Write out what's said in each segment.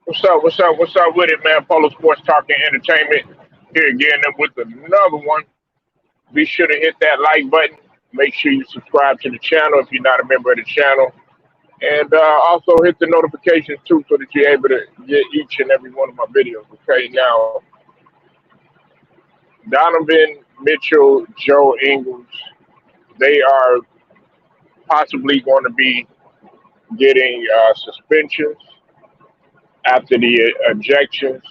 What's up? What's up? What's up with it, man? Polo Sports Talking Entertainment here again and with another one. Be sure to hit that like button. Make sure you subscribe to the channel if you're not a member of the channel, and also hit the notifications too, so that you're able to get each and every one of my videos. Okay, now Donovan Mitchell, Joe Ingles, they are possibly going to be getting suspensions after the ejections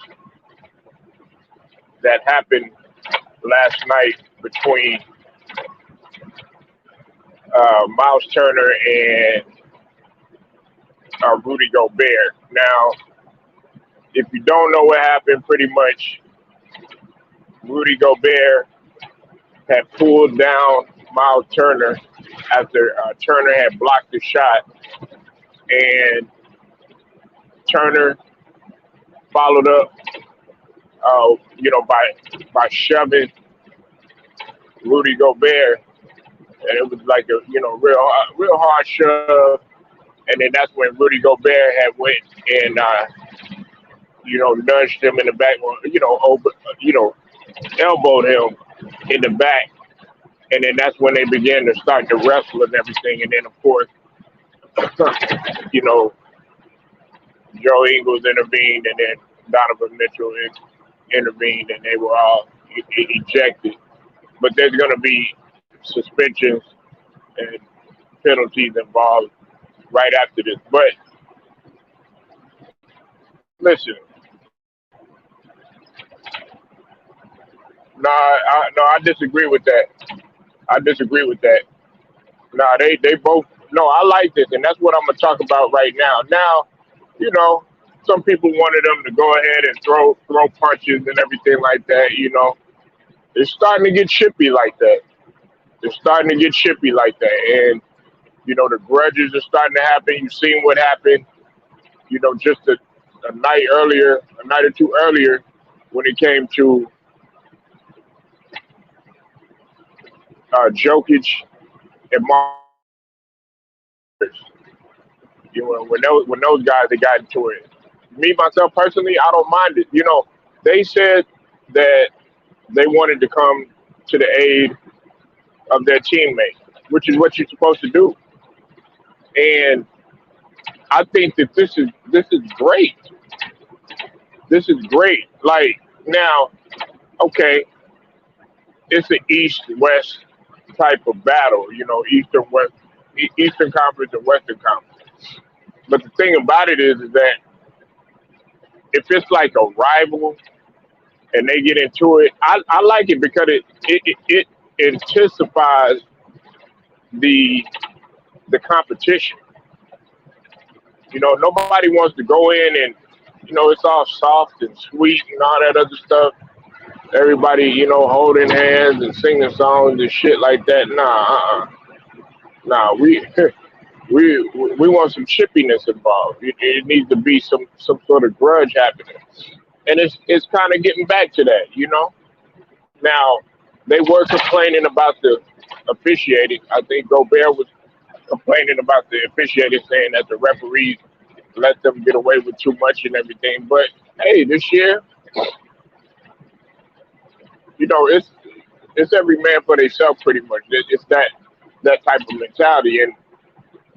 that happened last night between Miles Turner and Rudy Gobert. Now, if you don't know what happened, pretty much Rudy Gobert had pulled down Miles Turner after Turner had blocked the shot, and Turner followed up, by shoving Rudy Gobert, and it was like a real hard shove, and then that's when Rudy Gobert had went and nudged him in the back, or elbowed him in the back, and then that's when they began to start to wrestle and everything, and then of course, you know, Joe Ingles intervened, and then Donovan Mitchell intervened, and they were all ejected. But there's going to be suspensions and penalties involved right after this. But listen, no, I disagree with that. I disagree with that. No, they both. No, I like this, and that's what I'm gonna talk about right now. Now, you know, some people wanted them to go ahead and throw punches and everything like that. It's starting to get chippy like that. It's starting to get chippy like that, and the grudges are starting to happen. You've seen what happened. Just a night earlier, a night or two earlier, when it came to Jokic and Mars. When those guys they got into it. Me myself personally, I don't mind it. They said that they wanted to come to the aid of their teammate, which is what you're supposed to do. And I think that this is great. This is great. Like now, okay, it's an East West type of battle. Eastern West, Eastern Conference and Western Conference. But the thing about it is that if it's like a rival and they get into it, I like it because it intensifies the the competition. Nobody wants to go in and it's all soft and sweet and all that other stuff. Everybody, holding hands and singing songs and shit like that. Nah, we we want some chippiness involved. It needs to be some sort of grudge happening, and it's kind of getting back to that. Now they were complaining about the officiating. I think Gobert was complaining about the officiating, saying that the referees let them get away with too much and everything. But hey, this year, it's every man for themselves pretty much. It's that type of mentality, and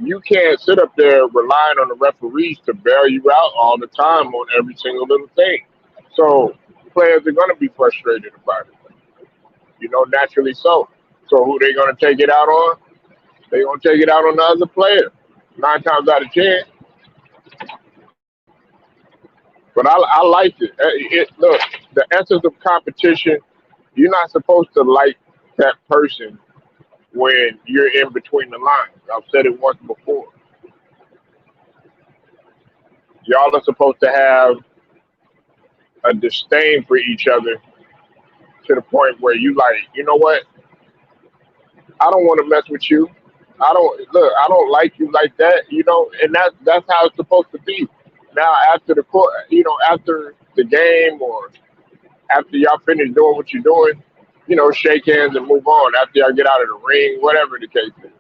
you can't sit up there relying on the referees to bail you out all the time on every single little thing. So players are going to be frustrated about it, naturally so. So who they going to take it out on? They going to take it out on the other player. 9 times out of 10. But I like it. Look, the essence of competition. You're not supposed to like that person when you're in between the lines. I've said it once before. Y'all are supposed to have a disdain for each other to the point where you like, you know what? I don't want to mess with you. I don't like you like that, and that's how it's supposed to be. Now after the court, after the game or after y'all finish doing what you're doing, shake hands and move on after y'all get out of the ring, whatever the case is.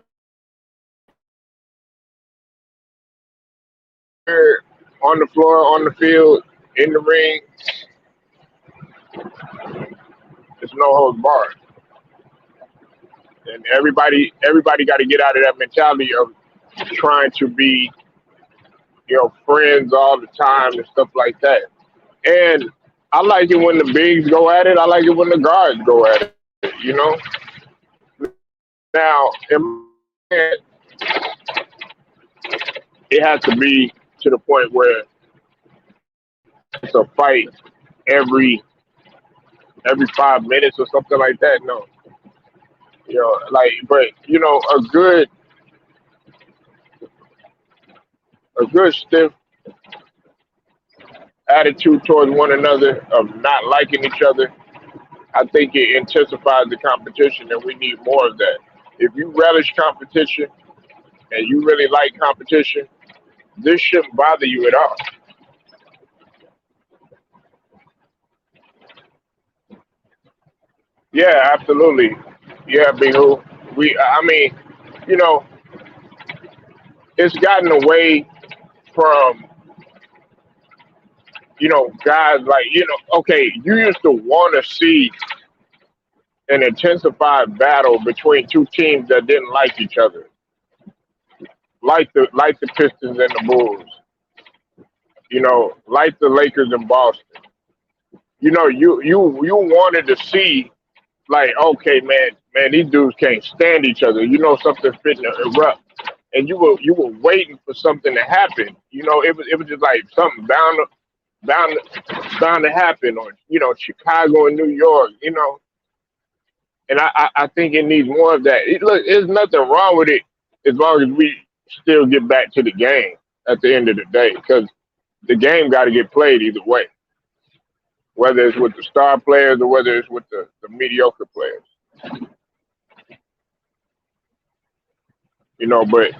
on the floor, on the field, in the ring. It's no holds barred, and everybody got to get out of that mentality of trying to be, friends all the time and stuff like that. And I like it when the bigs go at it. I like it when the guards go at it. Now, it has to be to the point where it's a fight every 5 minutes or something like that. No, but a good stiff attitude towards one another of not liking each other, I think it intensifies the competition, and we need more of that. If you relish competition and you really like competition, this shouldn't bother you at all. Yeah, absolutely. Yeah, Bihu. I mean, you know, it's gotten away from, guys like, okay, you used to want to see an intensified battle between two teams that didn't like each other, like the Pistons and the Bulls, like the Lakers and Boston. You wanted to see, like, okay, man, these dudes can't stand each other. Something's fitting to erupt, and you were waiting for something to happen. It was just like something bound bound to happen, or Chicago and New York. And I think it needs more of that. Look, there's nothing wrong with it as long as we still get back to the game at the end of the day, because the game got to get played either way, whether it's with the star players or whether it's with the mediocre players. But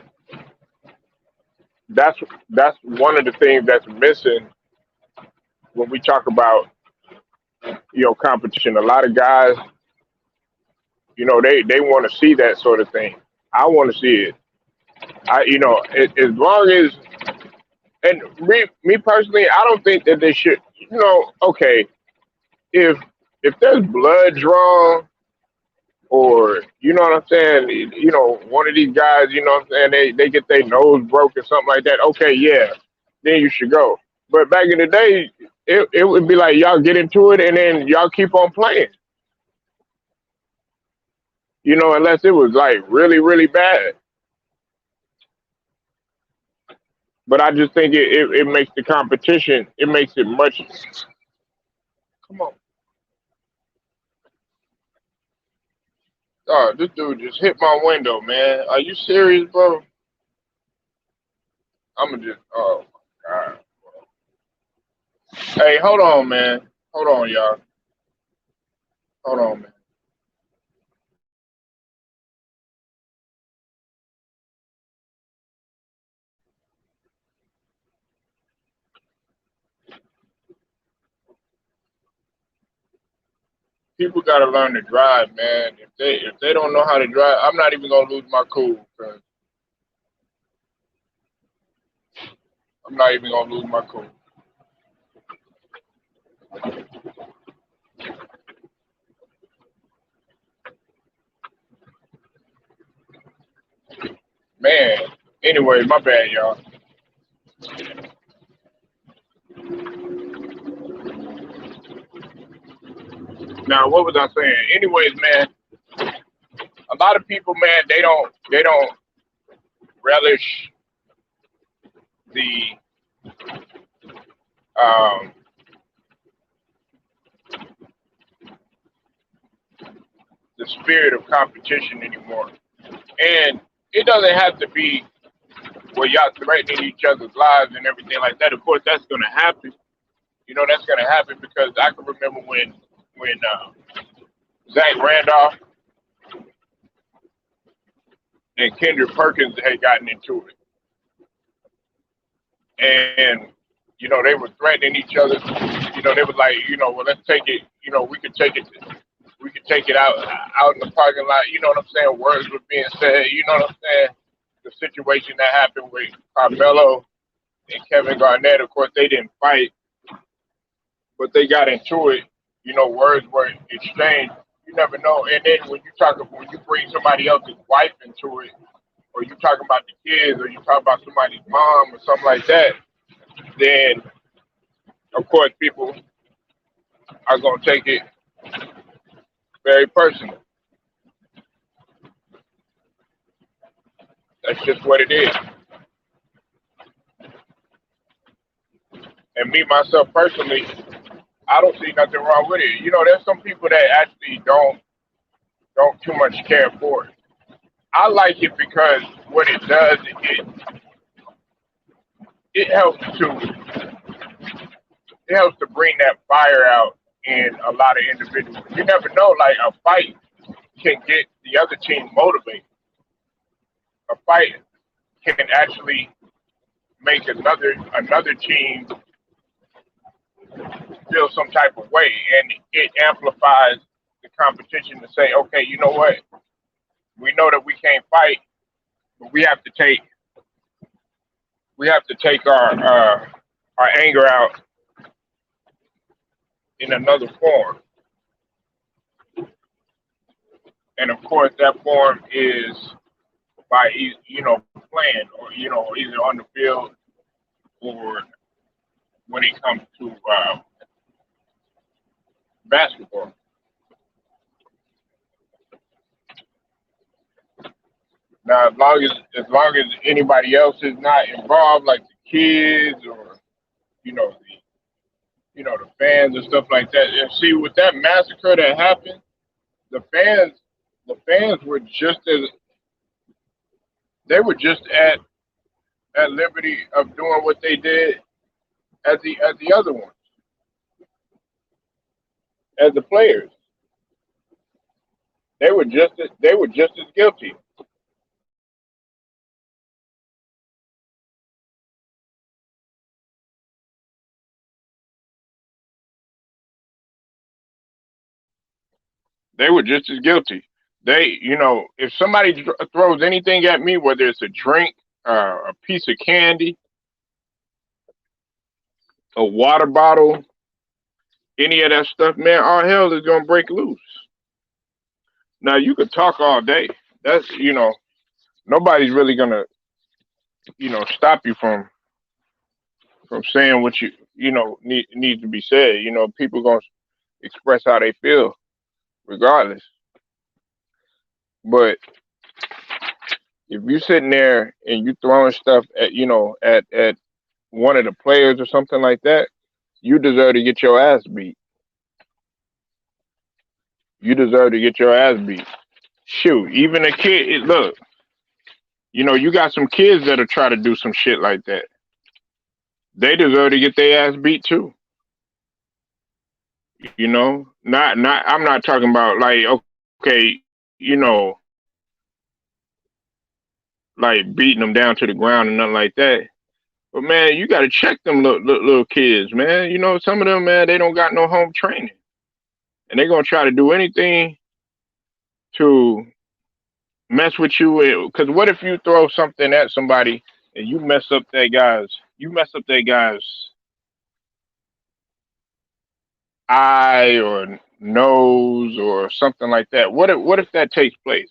that's that's one of the things that's missing when we talk about competition. A lot of guys, they want to see that sort of thing. I want to see it. As long as, and me personally, I don't think that they should. Okay, if there's blood drawn, or what I'm saying, one of these guys, what I'm saying, they get their nose broke or something like that. Okay, yeah, then you should go. But back in the day, it would be like y'all get into it and then y'all keep on playing. Unless it was like really, really bad. But I just think it makes the competition, it makes it much. Come on. Oh, this dude just hit my window, man. Are you serious, bro? I'ma just, oh my God. Hey, hold on, man. Hold on, y'all. Hold on, man. People gotta learn to drive, man. If they don't know how to drive, I'm not even gonna lose my cool, because I'm not even gonna lose my cool. Man. Anyway, my bad, y'all. Now, what was I saying? Anyways, man, a lot of people, man, they don't relish the um the spirit of competition anymore. And it doesn't have to be where y'all threatening each other's lives and everything like that. Of course, that's gonna happen. That's gonna happen, because I can remember when Zach Randolph and Kendrick Perkins had gotten into it, and they were threatening each other. They were like, well, let's take it. We could take it out in the parking lot. You know what I'm saying? Words were being said. You know what I'm saying? The situation that happened with Carmelo and Kevin Garnett. Of course, they didn't fight, but they got into it. Words were exchanged. You never know. And then when you bring somebody else's wife into it, or you talking about the kids, or you talk about somebody's mom or something like that, then of course people are gonna take it very personal. That's just what it is. And me myself personally, I don't see nothing wrong with it. There's some people that actually don't too much care for it. I like it because what it does, it helps to bring that fire out in a lot of individuals. You never know, like a fight can get the other team motivated. A fight can actually make another team feel some type of way, and it amplifies the competition to say, okay, you know what? We know that we can't fight, but we have to take our anger out in another form. And of course, that form is by playing, or either on the field, or when it comes to basketball. Now, as long as anybody else is not involved, like the kids, or the fans and stuff like that. And see, with that massacre that happened, the fans were just as they were just at liberty of doing what they did as the other ones, as the players. They were just as guilty. They were just as guilty. If somebody throws anything at me, whether it's a drink, a piece of candy, a water bottle, any of that stuff, man, all hell is gonna break loose. Now you could talk all day. That's nobody's really gonna stop you from saying what needs to be said. People gonna express how they feel regardless. But if you sitting there and you throwing stuff at one of the players or something like that, you deserve to get your ass beat. You deserve to get your ass beat. Shoot, even a kid. Look, you got some kids that'll try to do some shit like that. They deserve to get their ass beat too. Not. I'm not talking about like, okay, you know, like beating them down to the ground and nothing like that. But man, you got to check them little kids, man. Some of them, man, they don't got no home training, and they're gonna try to do anything to mess with you. Because what if you throw something at somebody and you mess up that guy's eye or nose or something like that? What if that takes place?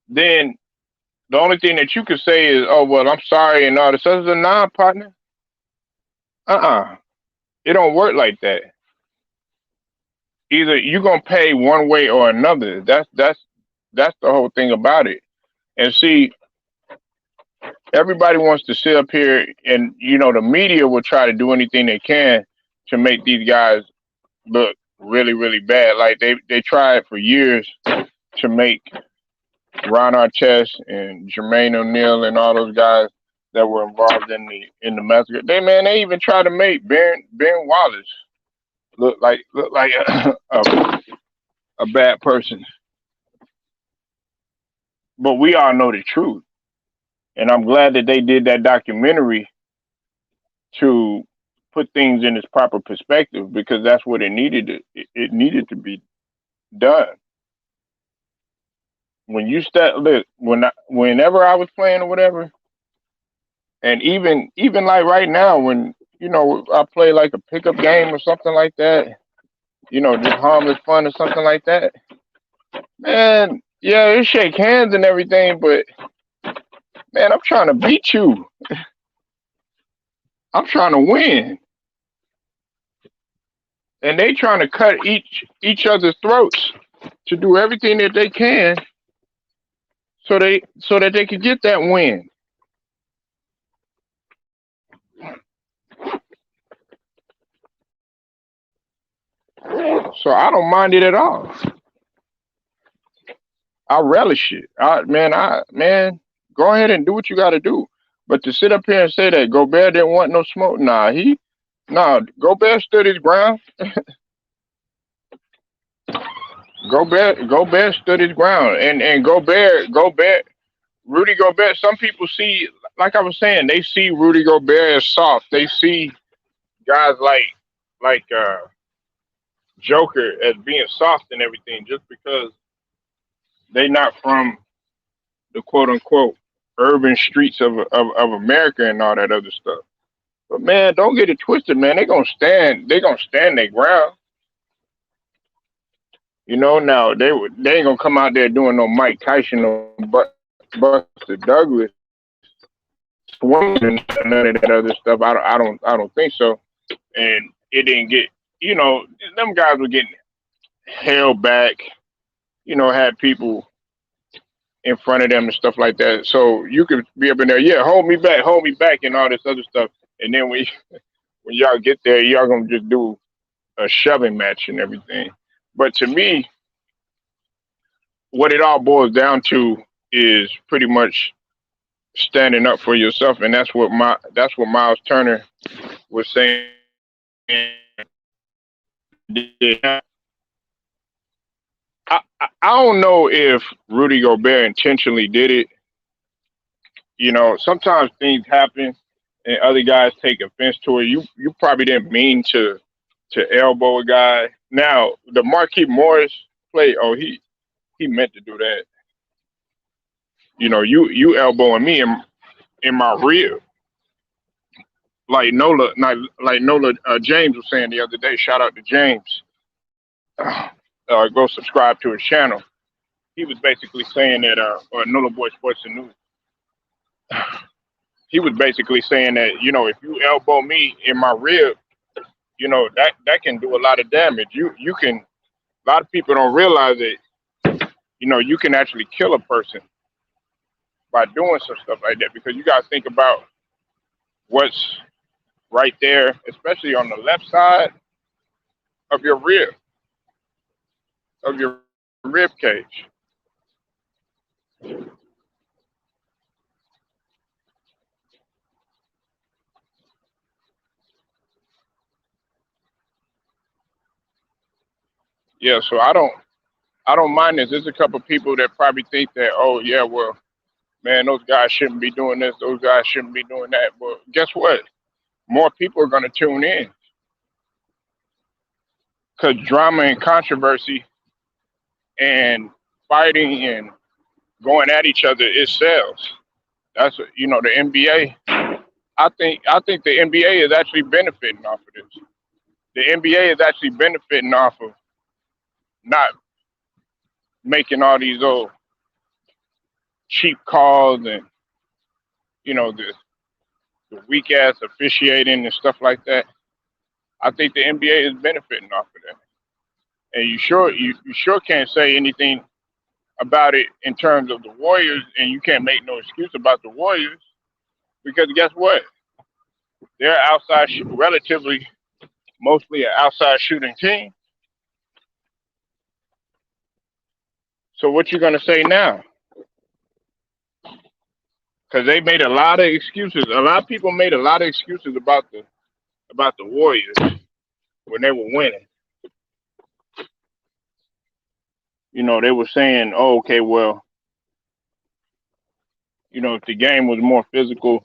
Then the only thing that you could say is, "Oh well, I'm sorry," and all this other. Nah, partner. It don't work like that. Either you gonna pay one way or another. That's the whole thing about it. And see, everybody wants to sit up here, and the media will try to do anything they can to make these guys look really, really bad. Like they tried for years to make Ron Artest and Jermaine O'Neal and all those guys that were involved in the massacre. They even tried to make Ben Wallace look like a bad person. But we all know the truth, and I'm glad that they did that documentary to put things in its proper perspective, because that's what it needed. It needed to be done. When you start look, whenever I was playing or whatever, And even like right now, when I play like a pickup game or something like that, just harmless fun or something like that, man. Yeah, it shake hands and everything, but man, I'm trying to beat you. I'm trying to win, and they trying to cut each other's throats to do everything that they can so that they could get that win. So I don't mind it at all. I relish it. Man, go ahead and do what you got to do. But to sit up here and say that Gobert didn't want no smoke, nah, Gobert stood his ground. Gobert stood his ground, and Rudy Gobert. Some people see, like I was saying, they see Rudy Gobert as soft. They see guys like Joker as being soft and everything, just because they not from the quote unquote urban streets of America and all that other stuff. But man, don't get it twisted, man. They gonna stand their ground. Now they ain't gonna come out there doing no Mike Tyson or Buster Douglas swinging and none of that other stuff. I don't think so. And it didn't get them guys were getting held back. Had people in front of them and stuff like that. So you could be up in there, yeah, hold me back, and all this other stuff. And then when y'all get there, y'all gonna just do a shoving match and everything. But to me, what it all boils down to is pretty much standing up for yourself, and that's what Miles Turner was saying. I don't know if Rudy Gobert intentionally did it. Sometimes things happen and other guys take offense to it. You probably didn't mean to elbow a guy. Now the Marquis Morris play, oh he meant to do that. You elbowing me in my rib, like Nola James was saying the other day. Shout out to James. Go subscribe to his channel. He was basically saying that, or Nola Boy Sports and News. He was basically saying that if you elbow me in my rib, that can do a lot of damage. You can. A lot of people don't realize that you can actually kill a person by doing some stuff like that, because you got to think about what's right there, especially on the left side of your rib, rib cage. Yeah, so I don't mind this. There's a couple people that probably think that, oh yeah, well, man, those guys shouldn't be doing this, those guys shouldn't be doing that. But guess what? More people are going to tune in, because drama and controversy and fighting and going at each other, it sells. That's the NBA. I think the NBA is actually benefiting off of this. The NBA is actually benefiting off of not making all these old cheap calls and the weak ass officiating and stuff like that. I think the NBA is benefiting off of that. And you sure can't say anything about it in terms of the Warriors, and you can't make no excuse about the Warriors, because guess what? They're relatively mostly an outside shooting team. So what you gonna say now? Because they made a lot of excuses. A lot of people made a lot of excuses about the Warriors when they were winning. They were saying, "Oh, okay, well, if the game was more physical,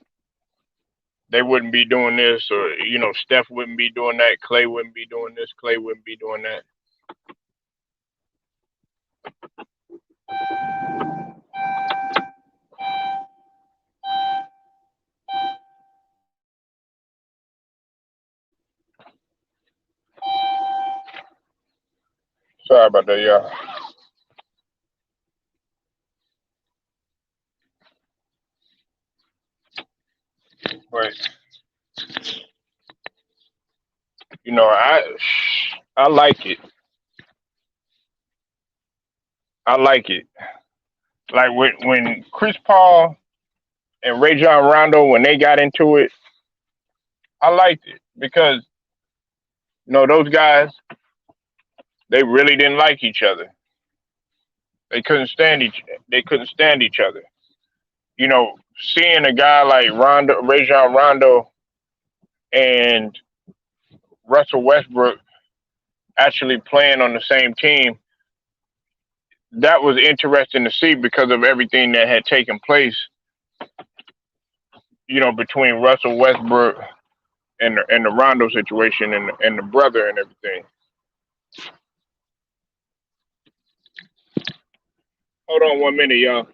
they wouldn't be doing this, or Steph wouldn't be doing that, Clay wouldn't be doing this, Clay wouldn't be doing that." Sorry about that, y'all. But I like it. I like it. Like when Chris Paul and Ray John Rondo when they got into it, I liked it because those guys they really didn't like each other. They couldn't stand each other. Seeing a guy like Ray John Rondo and Russell Westbrook actually playing on the same team, that was interesting to see because of everything that had taken place, between Russell Westbrook and the Rondo situation and the brother and everything. Hold on 1 minute, y'all.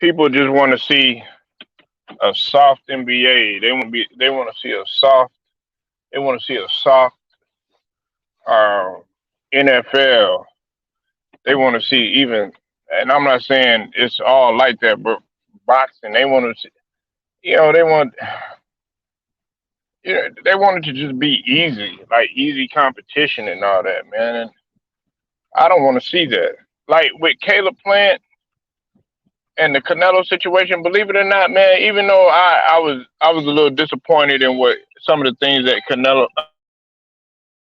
People just want to see a soft NBA. They want to see a soft. They want to see a soft uh, NFL. They want to see even, and I'm not saying it's all like that, but boxing. They want to see. They want. They want it to just be easy, like easy competition and all that, man. And I don't want to see that. Like with Caleb Plant and the Canelo situation, believe it or not, man. Even though I was a little disappointed in what some of the things that Canelo.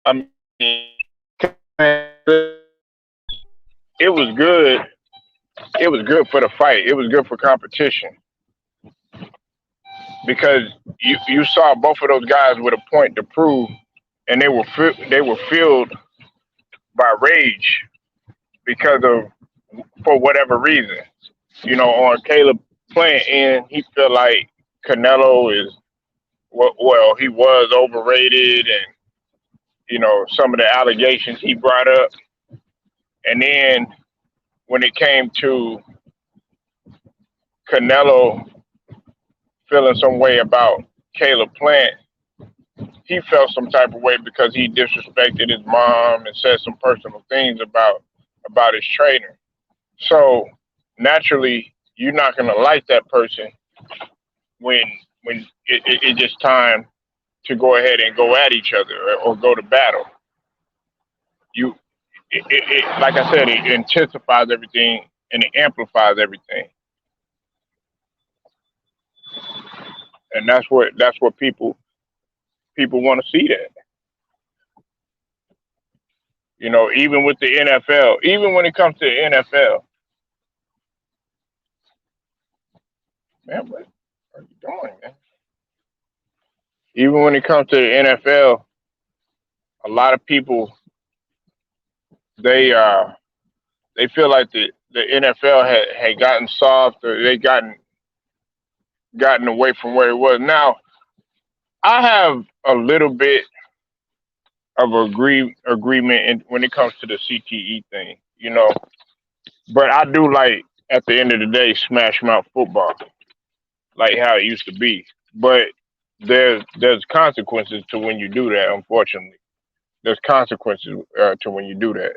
I mean, it was good. It was good for the fight. It was good for competition because you saw both of those guys with a point to prove, and they were filled by rage because of for whatever reason. On Caleb Plant end, he felt like Canelo is well, he was overrated, and some of the allegations he brought up, and then when it came to Canelo feeling some way about Caleb Plant, he felt some type of way because he disrespected his mom and said some personal things about his trainer. So naturally, you're not gonna like that person when it's just time to go ahead and go at each other or go to battle. You like I said, it intensifies everything and it amplifies everything, and that's what people want to see that. Even with the NFL, even when it comes to the NFL, man, what are you doing, man? Even when it comes to the NFL, a lot of people they uh they feel like the NFL had gotten soft or they gotten away from where it was. Now, I have a little bit of agreement when it comes to the CTE thing, but I do like at the end of the day smash mouth football, like how it used to be. But there's consequences to when you do that. Unfortunately, there's consequences to when you do that.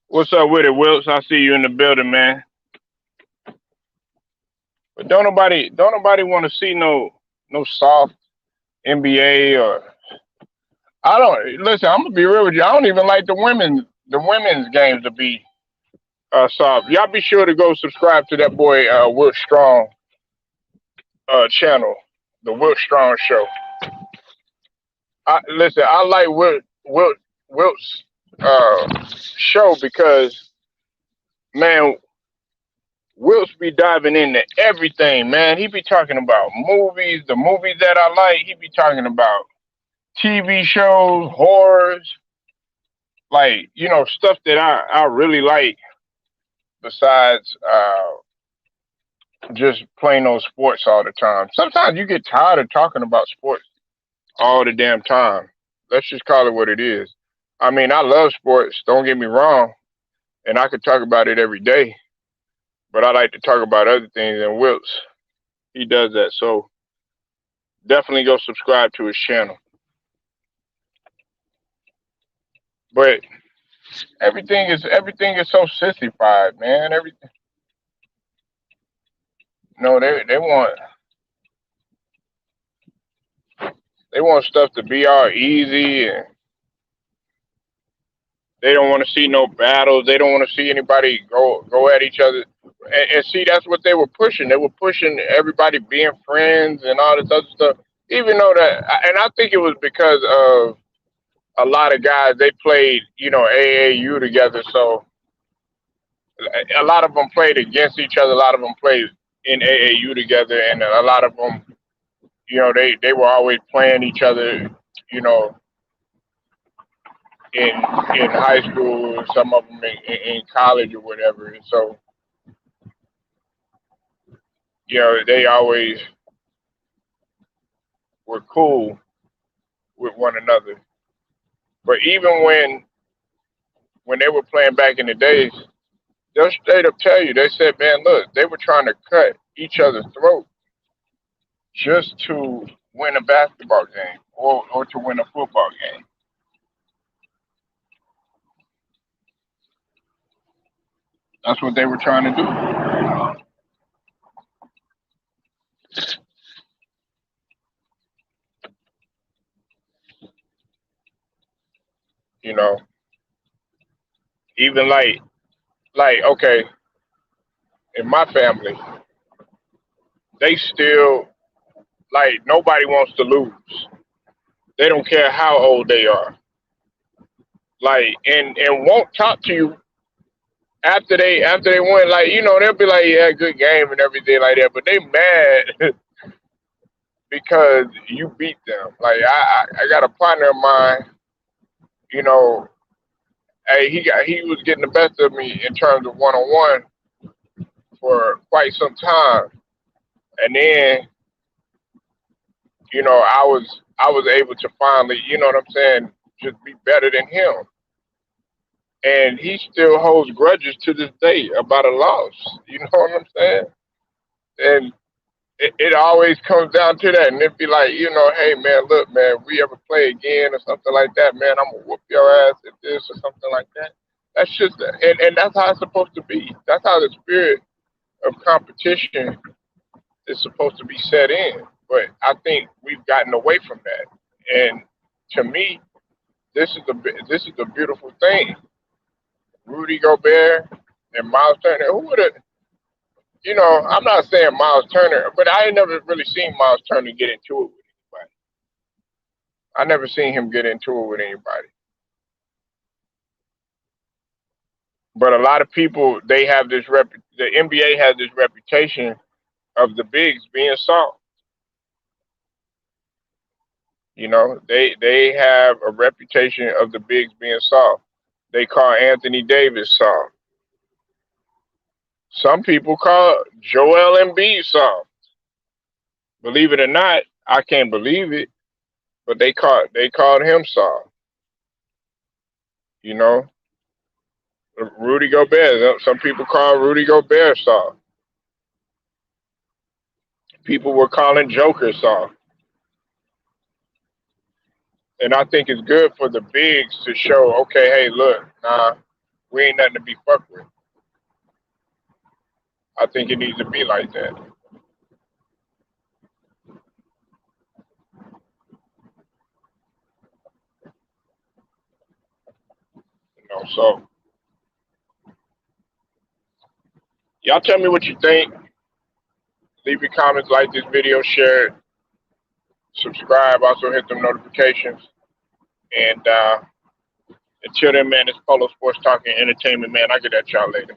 What's up with it, Wilts? I see you in the building, man. But don't nobody want to see no soft NBA or I don't listen. I'm gonna be real with you. I don't even like the women's games to be soft. Y'all be sure to go subscribe to that boy Wilt Strong channel, the Wilt Strong Show. Listen, I like Wilt's show because man, Wilt's be diving into everything, man. He be talking about movies, the movies that I like. He be talking about TV shows, horrors, like stuff that I really like. Besides just plain old sports all the time. Sometimes you get tired of talking about sports all the damn time. Let's just call it what it is. I mean, I love sports. Don't get me wrong, and I could talk about it every day. But I like to talk about other things, and Wilts he does that. So definitely go subscribe to his channel. But everything is so sissified, man. Everything. No, they want stuff to be all easy, and They don't want to see no battles. They don't want to see anybody go at each other. And see, that's what they were pushing. They were pushing everybody being friends and all this other stuff. Even though that, and I think it was because of a lot of guys they played, AAU together. So a lot of them played against each other. A lot of them played in AAU together, and a lot of them, they were always playing each other, you know, in in high school, or some of them in college or whatever. And so, they always were cool with one another. But even when they were playing back in the days, they'll straight up tell you, they said, man, look, they were trying to cut each other's throat just to win a basketball game or to win a football game. That's what they were trying to do. You know, even like okay, in my family, they still like nobody wants to lose. They don't care how old they are. Like and won't talk to you after they win. Like they'll be like, yeah, good game and everything like that. But they mad because you beat them. Like I got a partner of mine. You know, hey, he was getting the best of me in terms of 1-on-1 for quite some time, and then I was able to finally, you know what I'm saying, just be better than him. And he still holds grudges to this day about a loss. You know what I'm saying? And it always comes down to that. And it'd be like, hey man, look, man, we ever play again or something like that, man, I'm gonna whoop your ass at this or something like that. That's just and that's how it's supposed to be. That's how the spirit of competition is supposed to be set in. But I think we've gotten away from that. And to me, this is a beautiful thing. Rudy Gobert and Miles Turner. Who would have? I'm not saying Miles Turner, but I ain't never really seen Miles Turner get into it with anybody. I never seen him get into it with anybody. But a lot of people, they have this the NBA has this reputation of the bigs being soft. They have a reputation of the bigs being soft. They call Anthony Davis soft. Some people call Joel Embiid soft. Believe it or not, I can't believe it, but they called him soft. You know, Rudy Gobert. Some people call Rudy Gobert soft. People were calling Joker soft, and I think it's good for the bigs to show, okay, hey, look, nah, we ain't nothing to be fucked with. I think it needs to be like that. So y'all tell me what you think. Leave your comments, like this video, share it, subscribe, also hit them notifications. And until then, man, it's Polo Sports Talking Entertainment, man. I'll get at y'all later.